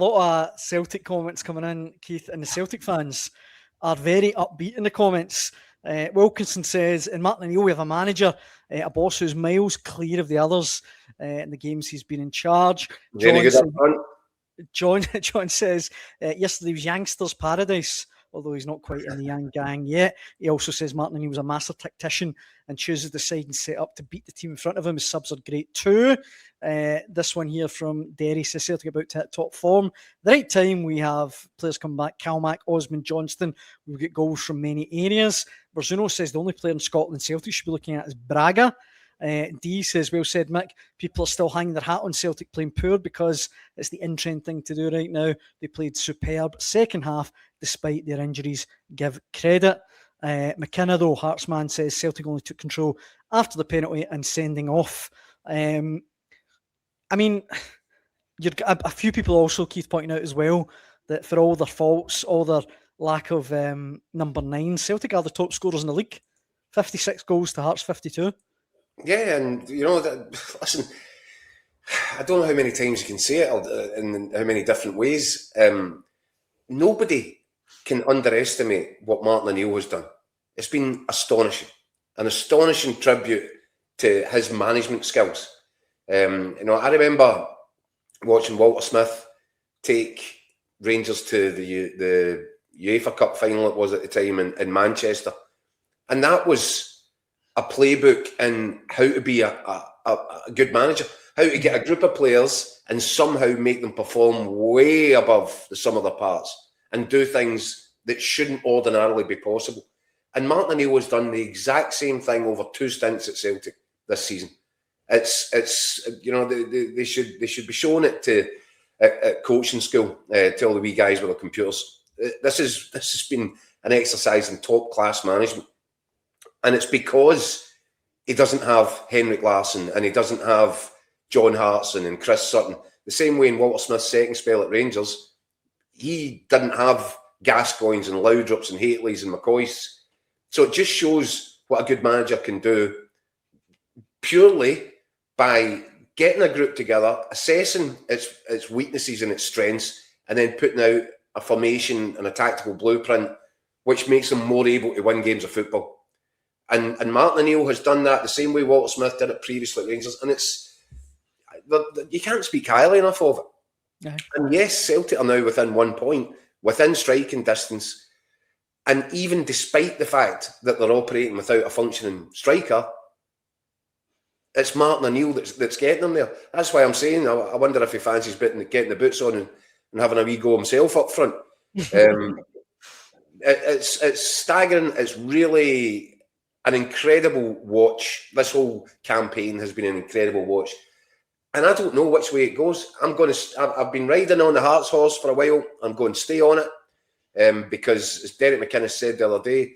A lot of Celtic comments coming in, Keith, and the Celtic fans are very upbeat in the comments. Wilkinson says, in Martin O'Neill, we have a manager, a boss who's miles clear of the others in the games he's been in charge. John says, yesterday was Youngsters' paradise, although he's not quite in the young gang yet. He also says Martin O'Neill was a master tactician and chooses the side and set up to beat the team in front of him. His subs are great too. This one here from Derry says Celtic about to hit top form. The right time, we have players come back. Calmack, Osmond, Johnston. We've got goals from many areas. Berzuno says the only player in Scotland Celtic should be looking at is Braga. D says, well said, Mick. People are still hanging their hat on Celtic playing poor because it's the in-trend thing to do right now. They played superb second half despite their injuries. Give credit. McKenna, though, Heartsman, says Celtic only took control after the penalty and sending off. I mean, a few people also, Keith, pointing out as well that for all their faults, all their lack of number 9, Celtic are the top scorers in the league. 56 goals to Hearts 52. Yeah, and listen, I don't know how many times you can say it in how many different ways. Nobody can underestimate what Martin O'Neill has done. It's been astonishing, an astonishing tribute to his management skills. I remember watching Walter Smith take Rangers to the UEFA Cup final, it was at the time, in Manchester. And that was a playbook in how to be a good manager, how to get a group of players and somehow make them perform way above the sum of their parts and do things that shouldn't ordinarily be possible. And Martin O'Neill has done the exact same thing over 2 stints at Celtic this season. It's they should be showing it at coaching school to all the wee guys with their computers. This has been an exercise in top class management, and it's because he doesn't have Henrik Larsson and he doesn't have John Hartson and Chris Sutton. The same way in Walter Smith's second spell at Rangers, he didn't have Gascoignes and Laudrups and Hateleys and McCoys. So it just shows what a good manager can do purely by getting a group together, assessing its weaknesses and its strengths, and then putting out a formation and a tactical blueprint which makes them more able to win games of football. And Martin O'Neill has done that the same way Walter Smith did it previously at Rangers, and you can't speak highly enough of it. Yeah. And yes, Celtic are now within 1 point, within striking distance, and even despite the fact that they're operating without a functioning striker, it's Martin O'Neill that's getting them there. That's why I'm saying I wonder if he fancies getting the boots on and having a wee go himself up front. It's staggering. It's really an incredible watch. This whole campaign has been an incredible watch, and I don't know which way it goes. I've been riding on the Hearts horse for a while. I'm going to stay on it because, as Derek McInnes said the other day,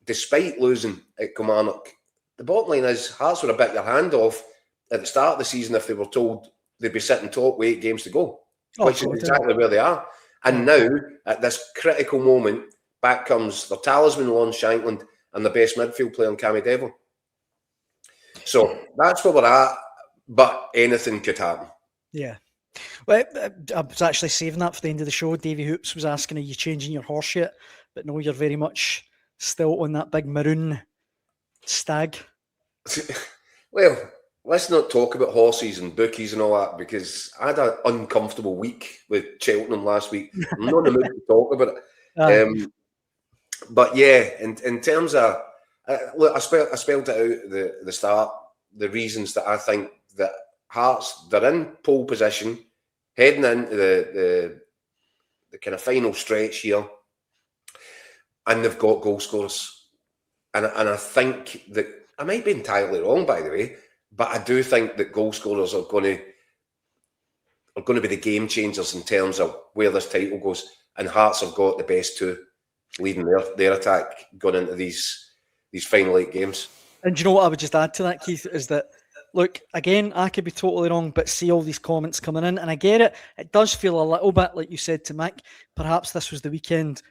despite losing at Kilmarnock, the bottom line is Hearts would have bit your hand off at the start of the season if they were told they'd be sitting top with 8 games to go, which is exactly where they are. And now, at this critical moment, back comes their talisman, Lon Shankland, and the best midfield player in Cammy Devlin. So that's where we're at, but anything could happen. Yeah. Well, I was actually saving that for the end of the show. Davey Hoops was asking, are you changing your horse yet? But no, you're very much still on that big maroon stag. Well, let's not talk about horses and bookies and all that, because I had an uncomfortable week with Cheltenham last week. I'm not in the mood to talk about it. But yeah, in terms of look, I spelled it out at the start. The reasons that I think that Hearts, they're in pole position, heading into the kind of final stretch here, and they've got goal scorers, and I think that I might be entirely wrong, by the way, but I do think that goal scorers are going to be the game changers in terms of where this title goes. And Hearts have got the best two leading their attack going into these final 8 games. And do you know what I would just add to that, Keith, is that, look, again, I could be totally wrong, but see all these comments coming in, and I get it. It does feel a little bit, like you said to Mick, perhaps this was the weekend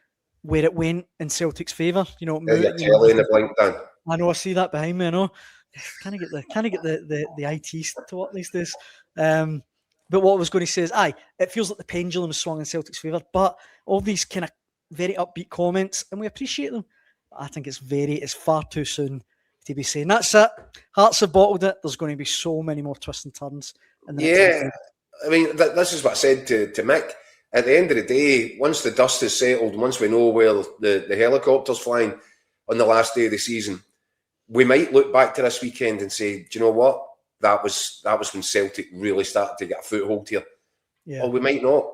where it went in Celtic's favour. You know, telly in the blink down. I know, I see that behind me. I know. Can I get the IT to work these days? But what I was going to say is, it feels like the pendulum swung in Celtic's favour. But all these kind of very upbeat comments, and we appreciate them. But I think it's far too soon to be saying that's it. Hearts have bottled it. There's going to be so many more twists and turns in the next 18 months. I mean, this is what I said to Mick. At the end of the day, once the dust is settled, once we know where the helicopter's flying on the last day of the season, we might look back to this weekend and say, do you know what? That was when Celtic really started to get a foothold here. Yeah. Or we might not.